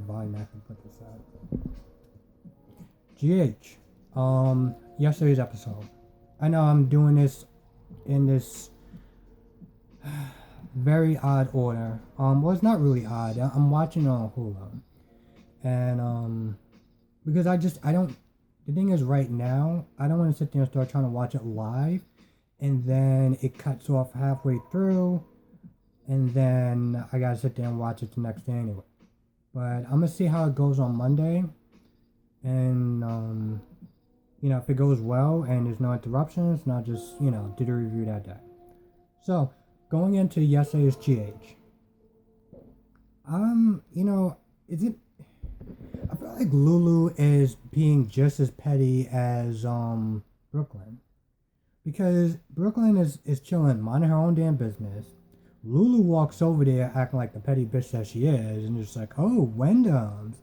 volume I can put this at. GH. Yesterday's episode. I know I'm doing this in this very odd order. Well, it's not really odd. I'm watching it on Hulu. And, because I don't, the thing is right now, I don't want to sit there and start trying to watch it live. And then it cuts off halfway through. And then I gotta sit there and watch it the next day anyway. But I'm gonna see how it goes on Monday. And, if it goes well and there's no interruptions, and I'll just, do the review that day. So, going into yesterday's GH. Is it... I feel like Lulu is being just as petty as, Brooklyn. Because Brooklyn is chilling, minding her own damn business. Lulu walks over there acting like the petty bitch that she is, and just like, oh, Wyndham's.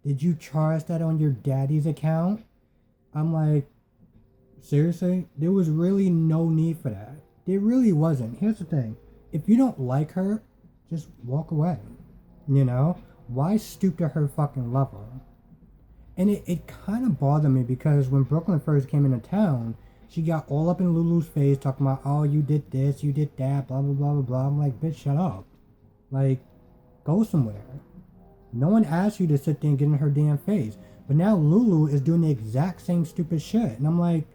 Did you charge that on your daddy's account? I'm like, seriously? There was really no need for that. There really wasn't. Here's the thing. If you don't like her, just walk away. Why stoop to her fucking level? And it kind of bothered me because when Brooklyn first came into town, she got all up in Lulu's face talking about, oh, you did this, you did that, blah, blah, blah, blah, blah. I'm like, bitch, shut up. Like, go somewhere. No one asked you to sit there and get in her damn face. But now Lulu is doing the exact same stupid shit. And I'm like,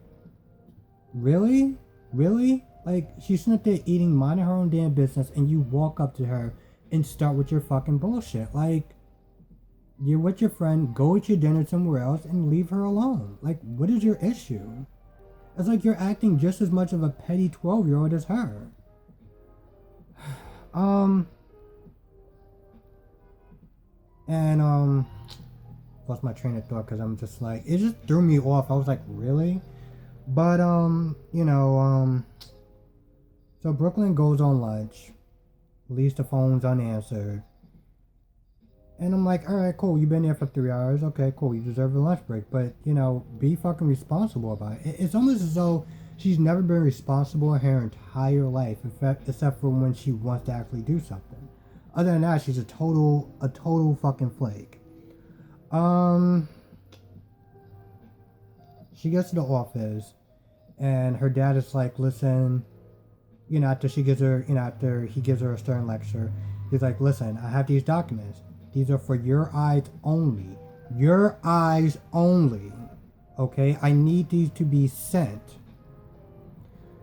really? Really? Like, she's sitting up there eating, minding her own damn business, and you walk up to her and start with your fucking bullshit. Like, you're with your friend, go eat your dinner somewhere else, and leave her alone. Like, what is your issue? It's like you're acting just as much of a petty 12-year-old as her. Lost my train of thought because I'm just like, it just threw me off. I was like, really? But, so Brooklyn goes on lunch, leaves the phones unanswered. And I'm like, all right, cool. You've been there for 3 hours. Okay, cool. You deserve a lunch break. But, be fucking responsible about it. It's almost as though she's never been responsible in her entire life, except for when she wants to actually do something. Other than that, she's a total fucking flake. She gets to the office, and her dad is like, listen, after he gives her a stern lecture, he's like, listen, I have these documents. These are for your eyes only. Your eyes only. Okay? I need these to be sent.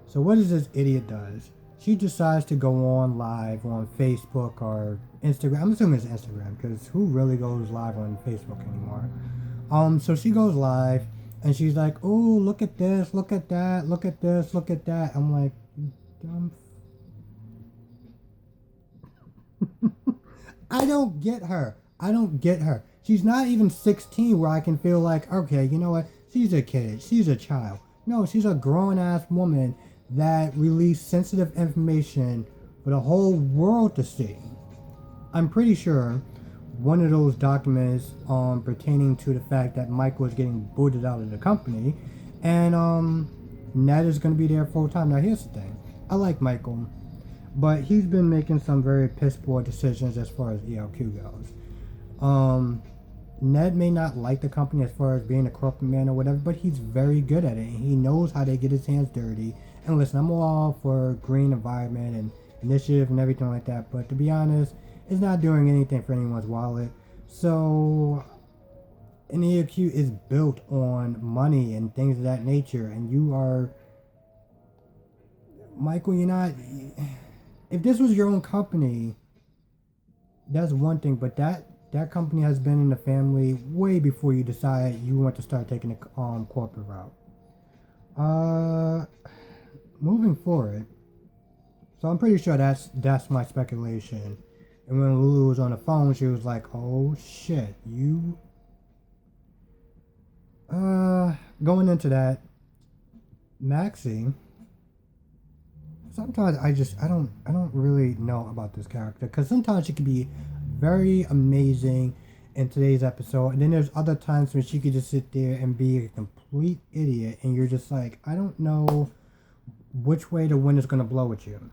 So what does this idiot does? She decides to go on live on Facebook or Instagram. I'm assuming it's Instagram, because who really goes live on Facebook anymore? So she goes live, and she's like, oh, look at this, look at that, look at this, look at that. I'm like, you dumb I don't get her. She's not even 16 where I can feel like, okay, you know what? She's a kid. She's a child. No, she's a grown-ass woman that released sensitive information for the whole world to see. I'm pretty sure one of those documents pertaining to the fact that Michael is getting booted out of the company, and Ned is going to be there full time. Now, here's the thing. I like Michael, but he's been making some very piss poor decisions as far as ELQ goes. Ned may not like the company as far as being a corporate man or whatever, but he's very good at it, and he knows how to get his hands dirty. And listen, I'm all for green environment and initiative and everything like that, but to be honest, it's not doing anything for anyone's wallet. So an ELQ is built on money and things of that nature, and you are, Michael, you're not, if this was your own company, that's one thing, but that company has been in the family way before you decide you want to start taking the corporate route. Moving forward, so I'm pretty sure that's my speculation. And when Lulu was on the phone, she was like, oh shit, you... going into that, Maxie, sometimes I don't really know about this character, because sometimes she could be very amazing in today's episode, and then there's other times when she could just sit there and be a complete idiot, and you're just like, I don't know which way the wind is going to blow with you.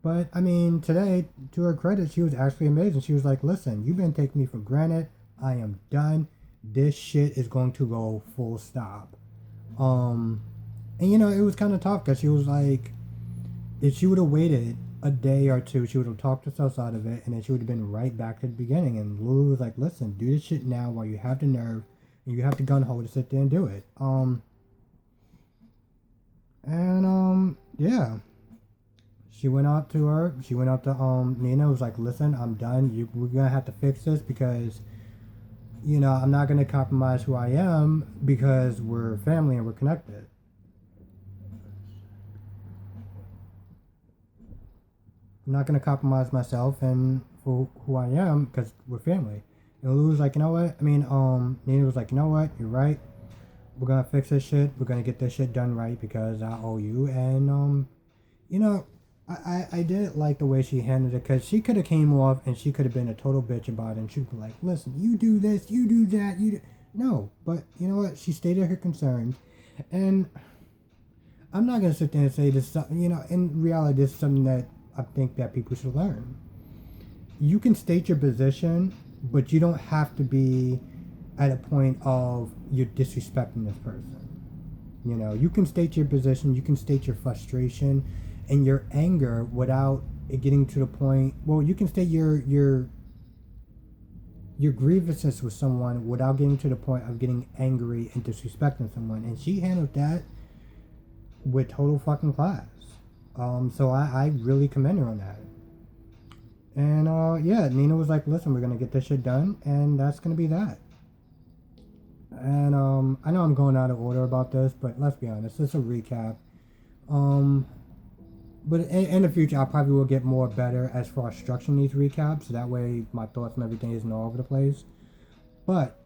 But I mean, today, to her credit, she was actually amazing. She was like, listen, you've been taking me for granted I am done. This shit is going to go full stop. Um, and it was kind of tough because she was like, if she would have waited a day or two, she would have talked herself out of it, and then she would have been right back to the beginning. And Lulu was like, listen, do this shit now while you have the nerve and you have the gun hold to sit there and do it. Yeah. She went out to her. She went out to Nina. Was like, listen, I'm done. We're gonna have to fix this because, I'm not gonna compromise who I am because we're family and we're connected. I'm not gonna compromise myself and for who I am because we're family. And Lou was like, you know what? Nina was like, you know what? You're right. We're gonna fix this shit. We're gonna get this shit done right because I owe you. And you know, I didn't like the way she handled it because she could have came off and she could have been a total bitch about it. And she'd be like, listen, you do this, you do that, you do. No, but you know what? She stated her concerns, and I'm not gonna sit there and say this. In reality, this is something that I think that people should learn. You can state your position, but you don't have to be at a point of you're disrespecting this person. You can state your position, you can state your frustration and your anger without it getting to the point. Well, you can state your grievances with someone without getting to the point of getting angry and disrespecting someone. And she handled that with total fucking class. So I really commend her on that. And yeah, Nina was like, listen, we're gonna get this shit done, and that's gonna be that. And I know I'm going out of order about this, but let's be honest, this is a recap. But in the future, I probably will get more better as far as structuring these recaps, so that way my thoughts and everything isn't all over the place. But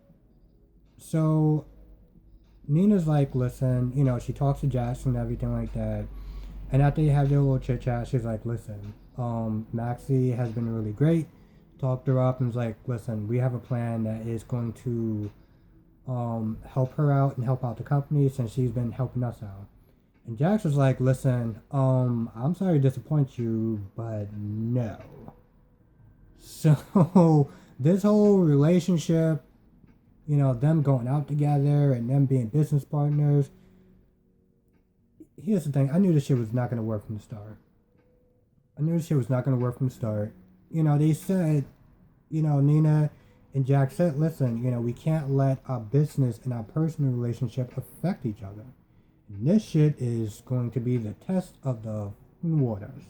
so Nina's like, listen, she talks to Jackson and everything like that. And after they have their little chit chat, she's like, listen, Maxie has been really great. Talked her up and was like, listen, we have a plan that is going to help her out and help out the company since she's been helping us out. And Jax was like, listen, I'm sorry to disappoint you, but no. So this whole relationship, them going out together and them being business partners, here's the thing. I knew this shit was not going to work from the start. They said, Nina and Jack said, listen, we can't let our business and our personal relationship affect each other. And this shit is going to be the test of the waters.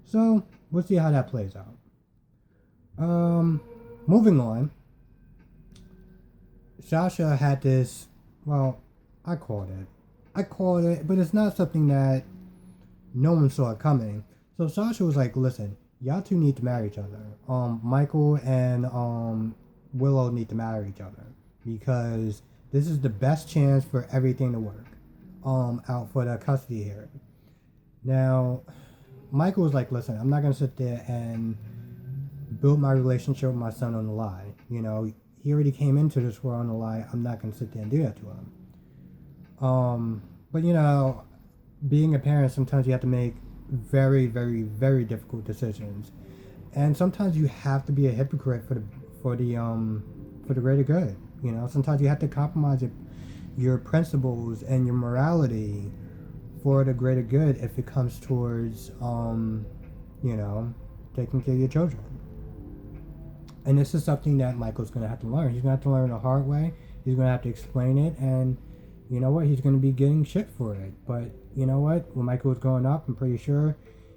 So, we'll see how that plays out. Moving on. Sasha had this, well, I called it, but it's not something that no one saw it coming. So Sasha was like, listen, y'all two need to marry each other. Michael and Willow need to marry each other because this is the best chance for everything to work out for the custody hearing. Now, Michael was like, listen, I'm not going to sit there and build my relationship with my son on a lie. He already came into this world on a lie. I'm not going to sit there and do that to him. But being a parent, sometimes you have to make very, very, very difficult decisions, and sometimes you have to be a hypocrite for the greater good. Sometimes you have to compromise your principles and your morality for the greater good if it comes towards taking care of your children. And this is something that Michael's going to have to learn. He's going to have to learn the hard way. He's going to have to explain it, and you know what? He's going to be getting shit for it. But you know what? When Michael was growing up, I'm pretty sure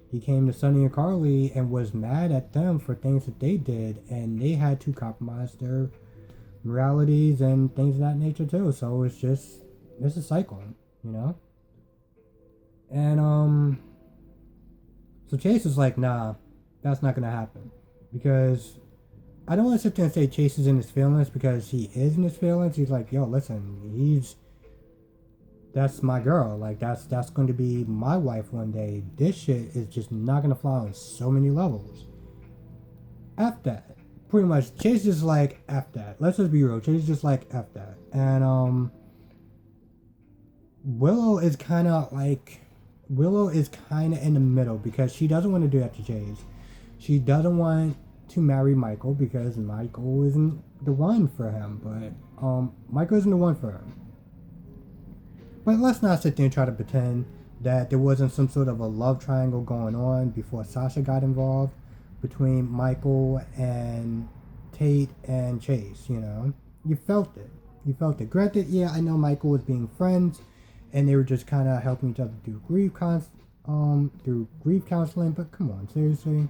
he came to Sonny and Carly and was mad at them for things that they did, and they had to compromise their moralities and things of that nature too. So it's a cycle, And so Chase is like, nah, that's not going to happen. Because I don't want to sit there and say Chase is in his feelings because he is in his feelings. He's like, yo, listen, that's my girl. Like, that's going to be my wife one day. This shit is just not going to fly on so many levels. F that. Pretty much, Chase is like, F that. Let's just be real. Chase is just like, F that. And, Willow is kind of in the middle because she doesn't want to do that to Chase. She doesn't want to marry Michael because Michael isn't the one for him. But Michael isn't the one for him. But let's not sit there and try to pretend that there wasn't some sort of a love triangle going on before Sasha got involved between Michael and Tate and Chase. You know, you felt it. You felt it. Granted, yeah, I know Michael was being friends, and they were just kind of helping each other through grief counseling. But come on, seriously,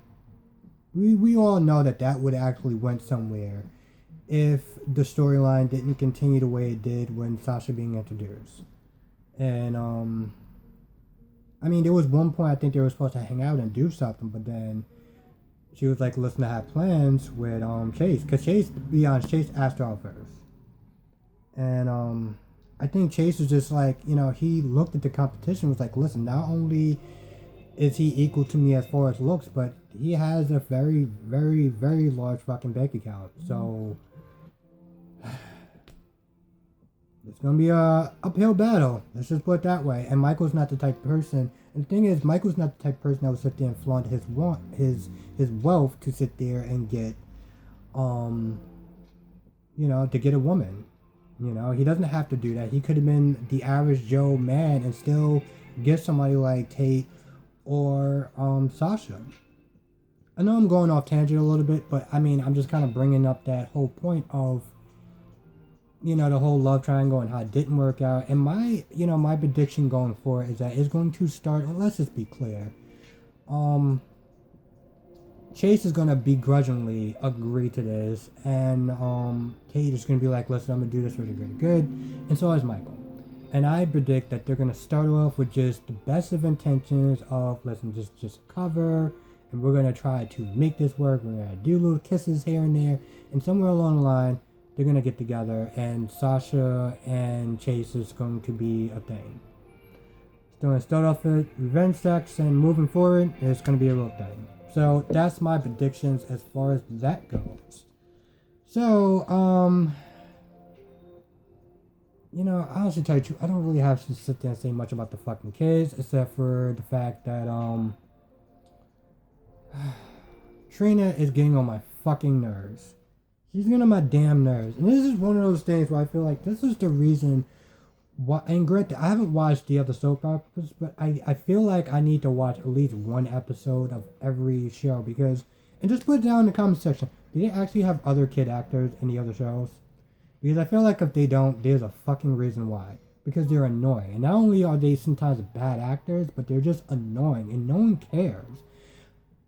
we all know that would actually went somewhere if the storyline didn't continue the way it did when Sasha being introduced. And I mean, there was one point I think they were supposed to hang out and do something, but then she was like, "Listen, I have plans with Chase," because Chase, to be honest, Chase asked her out first. And I think Chase was just like, you know, he looked at the competition, was like, listen, not only is he equal to me as far as looks, but he has a very, very, very large fucking bank account. So it's gonna be a uphill battle. Let's just put it that way. And Michael's not the type of person. And the thing is, Michael's not the type of person that would sit there and flaunt his wealth to sit there and get, you know, to get a woman. You know, he doesn't have to do that. He could have been the average Joe man and still get somebody like Tate or Sasha. I know I'm going off tangent a little bit, but I mean, I'm just kind of bringing up that whole point of, you know, the whole love triangle and how it didn't work out. And my prediction going forward is that it's going to start, well, let's just be clear. Chase is going to begrudgingly agree to this, and Kate is going to be like, listen, I'm going to do this really, really good, and so is Michael. And I predict that they're going to start off with just the best of intentions of, listen, just cover, and we're going to try to make this work, we're going to do little kisses here and there, and somewhere along the line, they're going to get together, and Sasha and Chase is going to be a thing. It's going to start off with revenge sex, and moving forward, it's going to be a real thing. So that's my predictions as far as that goes. So, you know, honestly tell you the truth, I don't really have to sit there and say much about the fucking kids, except for the fact that, Trina is getting on my fucking nerves. She's getting on my damn nerves. And this is one of those things where I feel like this is the reason why, and granted, I haven't watched the other soap operas, but I feel like I need to watch at least one episode of every show because, and just put it down in the comment section, do they actually have other kid actors in the other shows? Because I feel like if they don't, there's a fucking reason why. Because they're annoying. And not only are they sometimes bad actors, but they're just annoying and no one cares.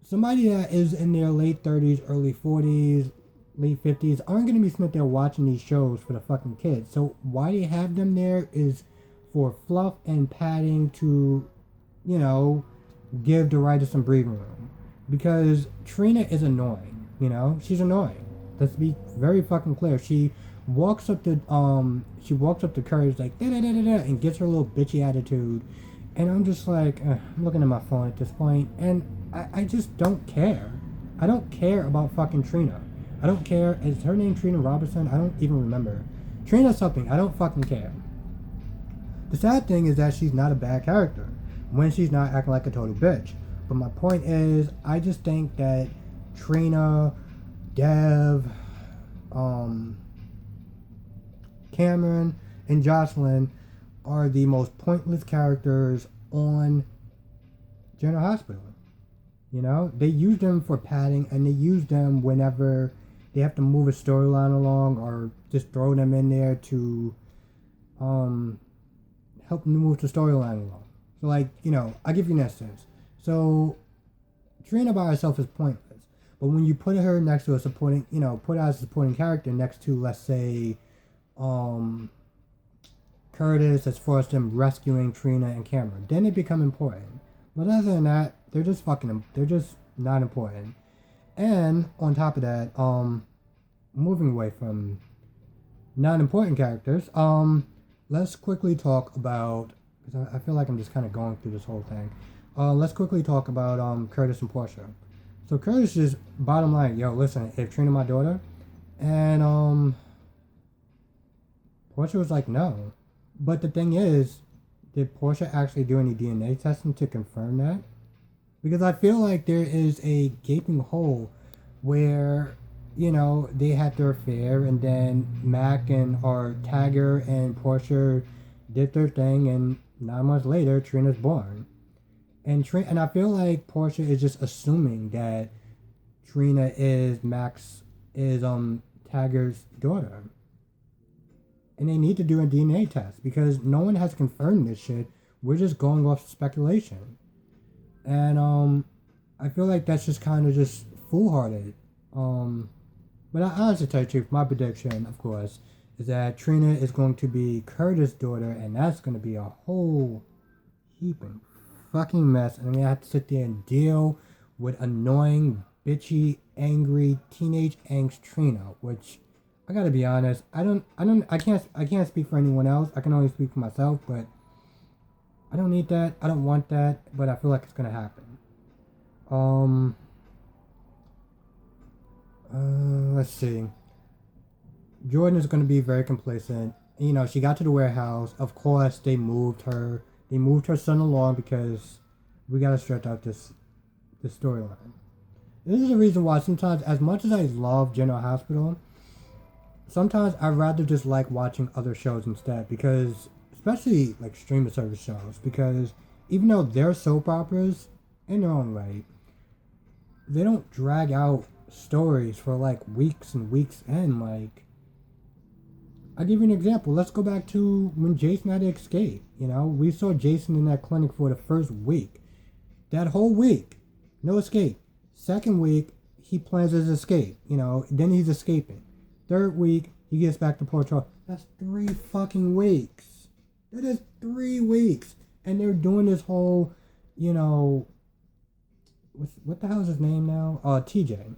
Somebody that is in their late 30s, early 40s, late 50s aren't going to be sitting there watching these shows for the fucking kids. So why they have them there is for fluff and padding to, you know, give the writer some breathing room. Because Trina is annoying, you know? She's annoying. Let's be very fucking clear. She walks up to Courage like da-da-da-da-da and gets her little bitchy attitude. And I'm just like, I'm looking at my phone at this point, and I just don't care. I don't care about fucking Trina. I don't care. Is her name Trina Robertson? I don't even remember. Trina something. I don't fucking care. The sad thing is that she's not a bad character when she's not acting like a total bitch. But my point is, I just think that Trina, Dev, Cameron, and Jocelyn are the most pointless characters on General Hospital. You know, they use them for padding, and they use them whenever they have to move a storyline along, or just throw them in there to help them move the storyline along. So, like, you know, I'll give you an instance. So, Trina by herself is pointless, but when you put her next to a supporting, you know, put her as a supporting character next to, let's say, Curtis, as far as them rescuing Trina and Cameron, then they become important. But other than that, they're just not important. And on top of that, moving away from non-important characters, let's quickly talk about, because I feel like I'm just kind of going through this whole thing. Let's quickly talk about Curtis and Portia. So Curtis is bottom line, yo, listen, if Trina my daughter, and Portia was like, no. But the thing is, did Portia actually do any DNA testing to confirm that? Because I feel like there is a gaping hole where, they had their affair, and then Mac and or Tagger and Portia did their thing, and 9 months later, Trina's born. And I feel like Portia is just assuming that Trina is Tagger's daughter. And they need to do a DNA test because no one has confirmed this shit. We're just going off speculation. And I feel like that's just kind of just foolhardy. But I honestly tell you the truth, my prediction, of course, is that Trina is going to be Curtis' daughter, and that's going to be a whole heaping fucking mess. And I'm gonna have to sit there and deal with annoying, bitchy, angry, teenage angst Trina, which I gotta be honest, I can't speak for anyone else. I can only speak for myself, but I don't need that. I don't want that, but I feel like it's gonna happen. Let's see. Jordan is gonna be very complacent. She got to the warehouse. Of course, they moved her. They moved her son along because we gotta stretch out this storyline. This is the reason why sometimes, as much as I love General Hospital, sometimes I'd rather just like watching other shows instead, because especially like streaming service shows, because even though they're soap operas in their own right, they don't drag out stories for like weeks and weeks and like, I'll give you an example. Let's go back to when Jason had to escape. We saw Jason in that clinic for the first week. That whole week, no escape. Second week, he plans his escape. Then he's escaping. Third week, he gets back to Port Charles. That's 3 fucking weeks. That is 3 weeks. And they're doing this whole, what the hell is his name now? TJ.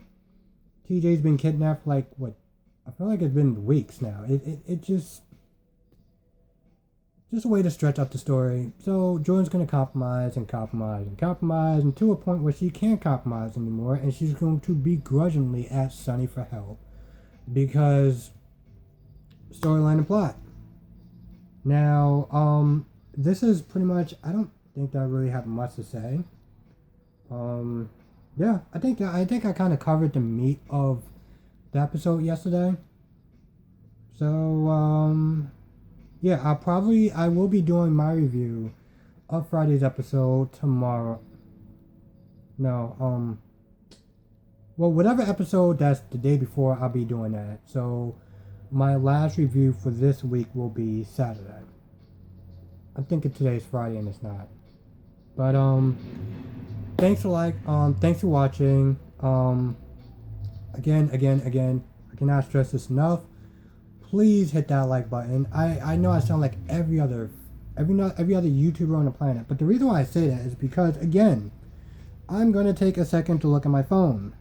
TJ's been kidnapped for like, what? I feel like it's been weeks now. It just a way to stretch out the story. So Jordan's going to compromise and compromise and compromise, and to a point where she can't compromise anymore, and she's going to begrudgingly ask Sonny for help. Because storyline and plot. Now, this is pretty much, I don't think that I really have much to say. Yeah, I think I kind of covered the meat of the episode yesterday. So, yeah, I will be doing my review of Friday's episode tomorrow. No, well, whatever episode that's the day before, I'll be doing that. So, my last review for this week will be Saturday. I'm thinking today's Friday and it's not. But, thanks for watching. Again, I cannot stress this enough. Please hit that like button. I know I sound like every other YouTuber on the planet, but the reason why I say that is because, again, I'm gonna take a second to look at my phone.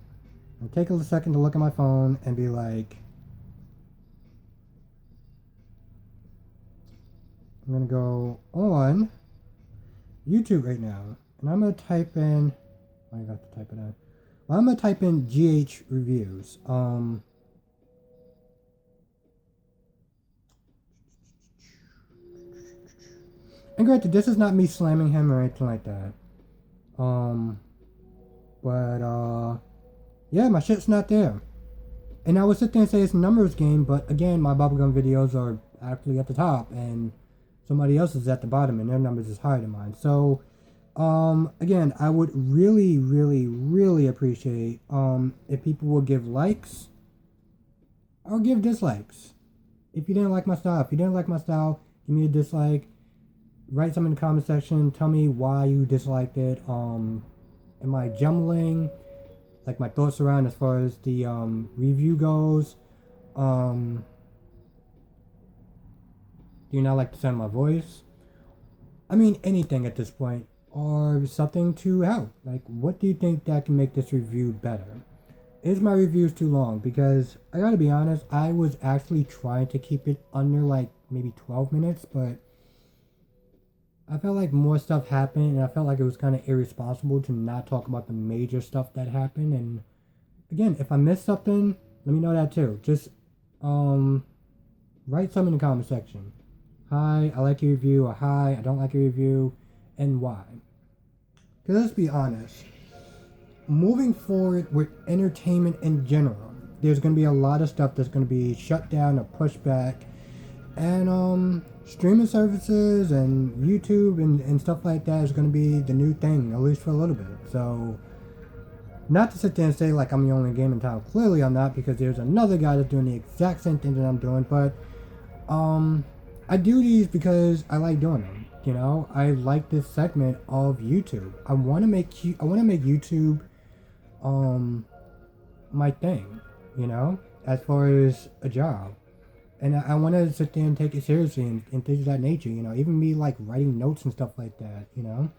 I'll take a second to look at my phone and be like, I'm gonna go on YouTube right now, and I'm gonna type in. I got to type it in. Well, I'm gonna type in GH reviews. And granted, this is not me slamming him or anything like that. Yeah, my shit's not there. And I would sit there and say it's a numbers game, but again, my bubblegum videos are actually at the top, and somebody else is at the bottom, and their numbers is higher than mine. So, again, I would really, really, really appreciate, if people will give likes or give dislikes. If you didn't like my style, give me a dislike. Write something in the comment section. Tell me why you disliked it. Am I jumbling? Like my thoughts around as far as the review goes. Do you not like the sound of my voice? I mean, anything at this point. Or something to help. Like, what do you think that can make this review better? Is my reviews too long? Because I gotta be honest, I was actually trying to keep it under like maybe 12 minutes, but I felt like more stuff happened, and I felt like it was kind of irresponsible to not talk about the major stuff that happened. And again, if I missed something, let me know that too. Just write something in the comment section. Hi, I like your review, or hi, I don't like your review, and why. Because let's be honest, moving forward with entertainment in general, there's going to be a lot of stuff that's going to be shut down or pushed back, and streaming services and YouTube and stuff like that is going to be the new thing, at least for a little bit. So, not to sit there and say like I'm the only game in town. Clearly I'm not, because there's another guy that's doing the exact same thing that I'm doing. But I do these because I like doing them. You know, I like this segment of YouTube. I want to make YouTube my thing. You know, as far as a job. And I want to sit there and take it seriously and things of that nature. You know, even me like writing notes and stuff like that. You know.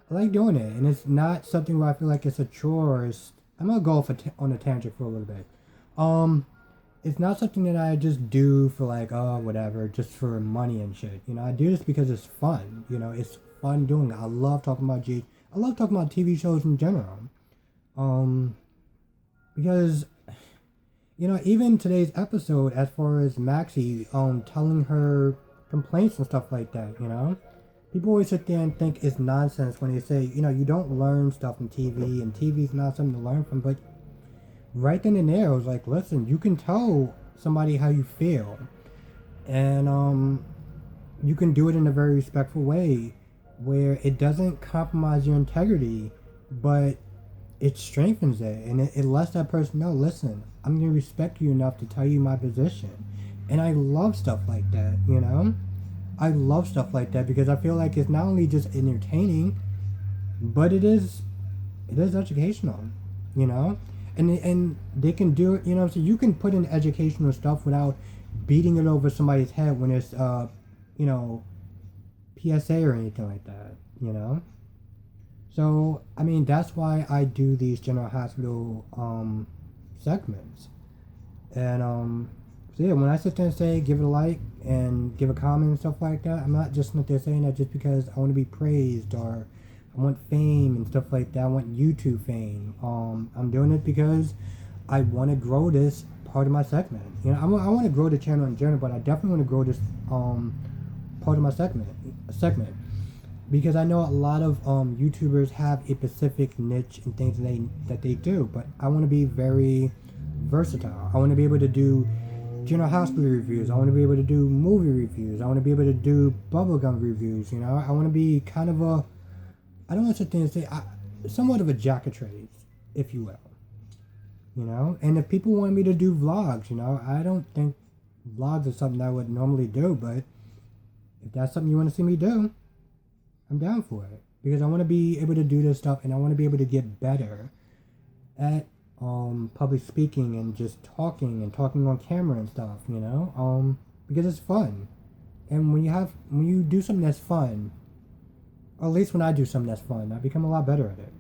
I like doing it, and it's not something where I feel like it's a chore. I'm gonna go on a tangent for a little bit. It's not something that I just do for like, oh, whatever, just for money and shit. You know, I do this because it's fun. You know, it's fun doing it. I love talking about I love talking about TV shows in general. Because, you know, even today's episode, as far as Maxie, telling her complaints and stuff like that, you know. People always sit there and think it's nonsense when they say, you know, you don't learn stuff from TV, and TV's not something to learn from. But right then and there, I was like, listen, you can tell somebody how you feel, and you can do it in a very respectful way, where it doesn't compromise your integrity, but it strengthens it, and it lets that person know, listen, I'm gonna respect you enough to tell you my position, and I love stuff like that, you know. I love stuff like that because I feel like it's not only just entertaining, but it is educational, you know, and they can do it, you know. So you can put in educational stuff without beating it over somebody's head when it's you know, PSA or anything like that, you know. So I mean, that's why I do these General Hospital segments, and so yeah, when I sit there and say give it a like and give a comment and stuff like that, I'm not just sitting there saying that just because I want to be praised or I want fame and stuff like that. I want YouTube fame. I'm doing it because I want to grow this part of my segment. You know, I want to grow the channel in general, but I definitely want to grow this part of my segment because I know a lot of YouTubers have a specific niche and things that they do, but I want to be very versatile. I want to be able to do General Hospital reviews. I want to be able to do movie reviews. I want to be able to do bubblegum reviews. You know, I want to be kind of I don't want to sit there and say somewhat of a jack of trades, if you will. You know, and if people want me to do vlogs, you know, I don't think vlogs are something I would normally do, but if that's something you want to see me do, I'm down for it because I want to be able to do this stuff, and I want to be able to get better at public speaking and just talking on camera and stuff, you know, because it's fun. And when you do something that's fun, or at least when I do something that's fun, I become a lot better at it.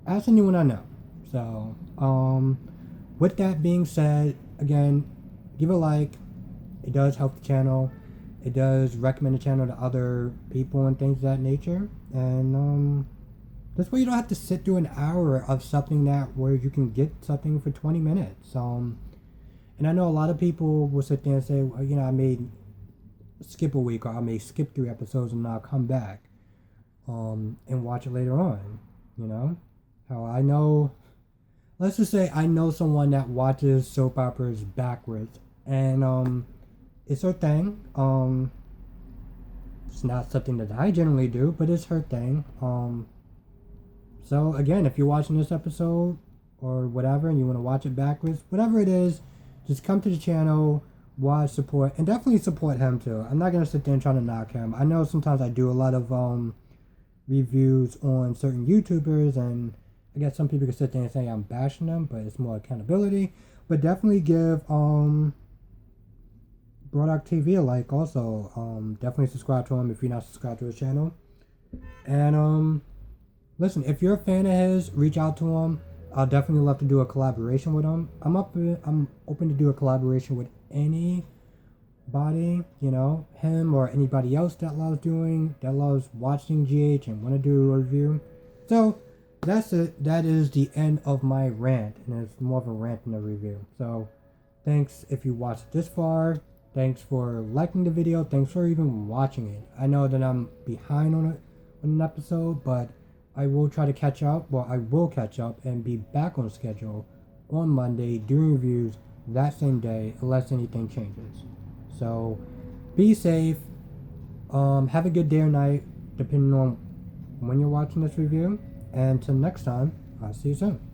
Ask anyone I know. So, with that being said, again, give a like. It does help the channel. It does recommend the channel to other people and things of that nature. And, this way you don't have to sit through an hour of something where you can get something for 20 minutes. And I know a lot of people will sit there and say, well, you know, I may skip a week, or I may skip 3 episodes and I'll come back and watch it later on, you know. How I know, let's just say I know someone that watches soap operas backwards, and it's her thing. It's not something that I generally do, but it's her thing. So again, if you're watching this episode or whatever and you want to watch it backwards, whatever it is, just come to the channel, watch, support, and definitely support him too. I'm not going to sit there and try to knock him. I know sometimes I do a lot of reviews on certain YouTubers, and I guess some people can sit there and say I'm bashing them, but it's more accountability. But definitely give Broaddock TV a like also. Definitely subscribe to him if you're not subscribed to his channel. And listen, if you're a fan of his, reach out to him. I'll definitely love to do a collaboration with him. I'm open to do a collaboration with anybody, you know, him or anybody else that loves watching GH and want to do a review. So that's it. That is the end of my rant, and it's more of a rant than a review. So thanks if you watched this far. Thanks for liking the video. Thanks for even watching it. I know that I'm behind on an episode, but I will try to catch up. Well, I will catch up and be back on schedule on Monday doing reviews that same day unless anything changes. So be safe. Have a good day or night depending on when you're watching this review. And until next time, I'll see you soon.